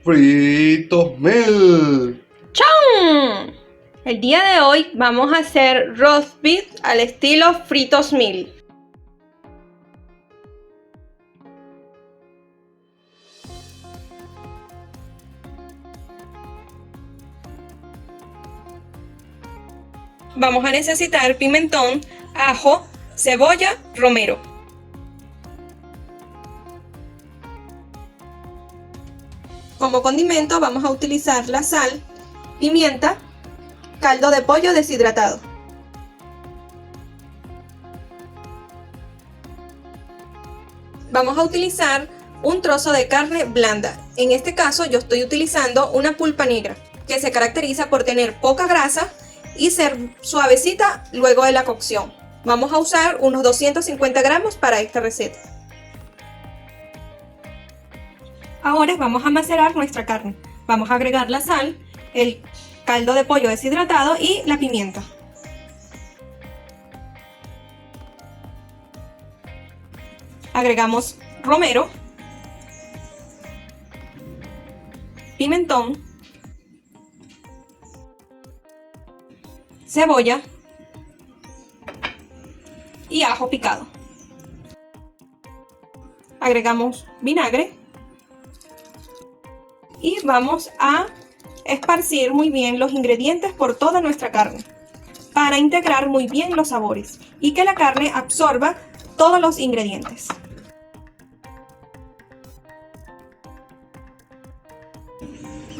Fritos Mil. ¡Chao! El día de hoy vamos a hacer roast beef al estilo Fritos Mil. Vamos a necesitar pimentón, ajo, cebolla, romero. Como condimento vamos a utilizar la sal, pimienta, caldo de pollo deshidratado. Vamos a utilizar un trozo de carne blanda. En este caso yo estoy utilizando una pulpa negra, que se caracteriza por tener poca grasa y ser suavecita luego de la cocción. Vamos a usar unos 250 gramos para esta receta. Ahora vamos a macerar nuestra carne. Vamos a agregar la sal, el caldo de pollo deshidratado y la pimienta. Agregamos romero, pimentón, cebolla y ajo picado. Agregamos vinagre y vamos a esparcir muy bien los ingredientes por toda nuestra carne para integrar muy bien los sabores y que la carne absorba todos los ingredientes.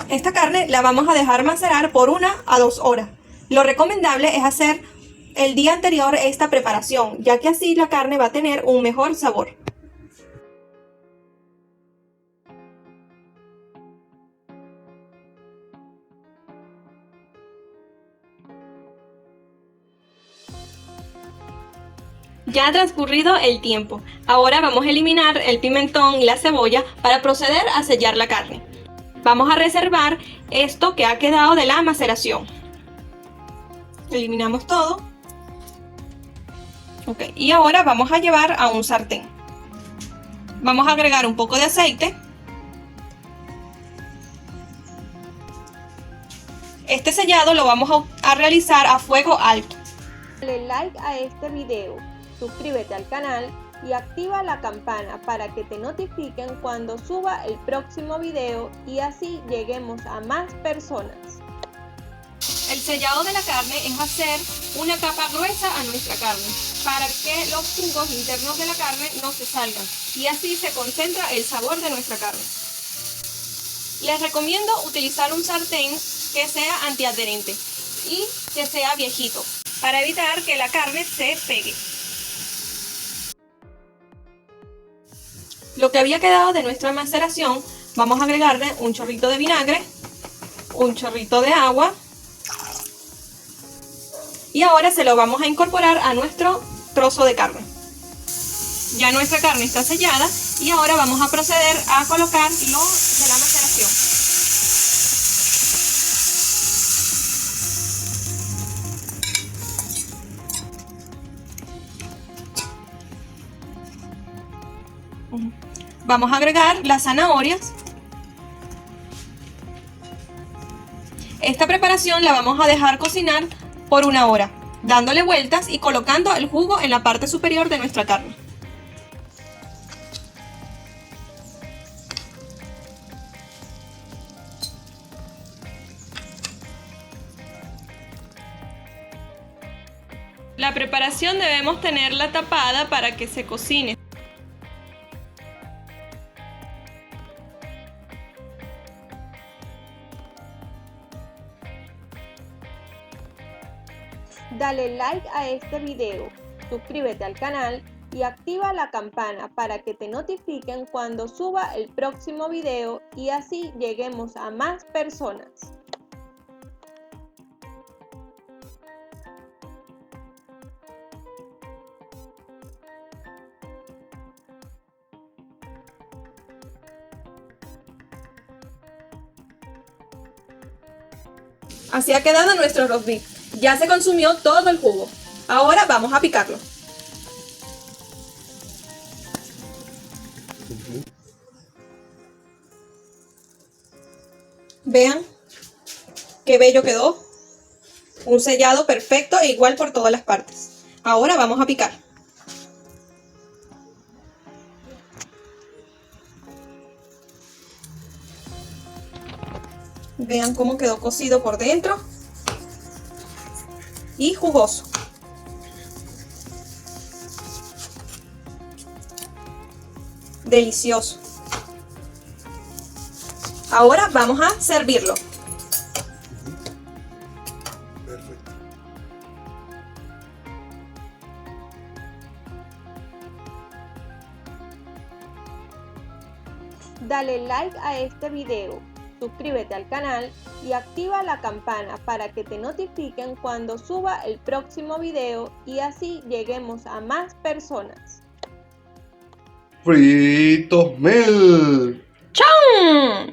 Esta carne la vamos a dejar macerar por 1 a 2 horas. Lo recomendable es hacer el día anterior esta preparación, ya que así la carne va a tener un mejor sabor. Ya ha transcurrido el tiempo. Ahora vamos a eliminar el pimentón y la cebolla para proceder a sellar la carne. Vamos a reservar esto que ha quedado de la maceración. Eliminamos todo. Okay. Y ahora vamos a llevar a un sartén. Vamos a agregar un poco de aceite. Este sellado lo vamos a realizar a fuego alto. Dale like a este video, suscríbete al canal y activa la campana para que te notifiquen cuando suba el próximo video y así lleguemos a más personas. El sellado de la carne es hacer una capa gruesa a nuestra carne para que los jugos internos de la carne no se salgan y así se concentra el sabor de nuestra carne. Les recomiendo utilizar un sartén que sea antiadherente y que sea viejito para evitar que la carne se pegue. Lo que había quedado de nuestra maceración, vamos a agregarle un chorrito de vinagre, un chorrito de agua y ahora se lo vamos a incorporar a nuestro trozo de carne. Ya nuestra carne está sellada y ahora vamos a proceder a colocar lo de la maceración. Vamos a agregar las zanahorias. Esta preparación la vamos a dejar cocinar por 1 hora, dándole vueltas y colocando el jugo en la parte superior de nuestra carne. La preparación debemos tenerla tapada para que se cocine. Dale like a este video, suscríbete al canal y activa la campana para que te notifiquen cuando suba el próximo video y así lleguemos a más personas. Así ha quedado nuestro roast beef. Ya se consumió todo el jugo. Ahora vamos a picarlo. Vean qué bello quedó. Un sellado perfecto e igual por todas las partes. Ahora vamos a picar. Vean cómo quedó cocido por dentro y jugoso. Delicioso. Ahora vamos a servirlo. Perfecto. Dale like a este video, suscríbete al canal y activa la campana para que te notifiquen cuando suba el próximo video y así lleguemos a más personas. Fritos Mel. ¡Chao!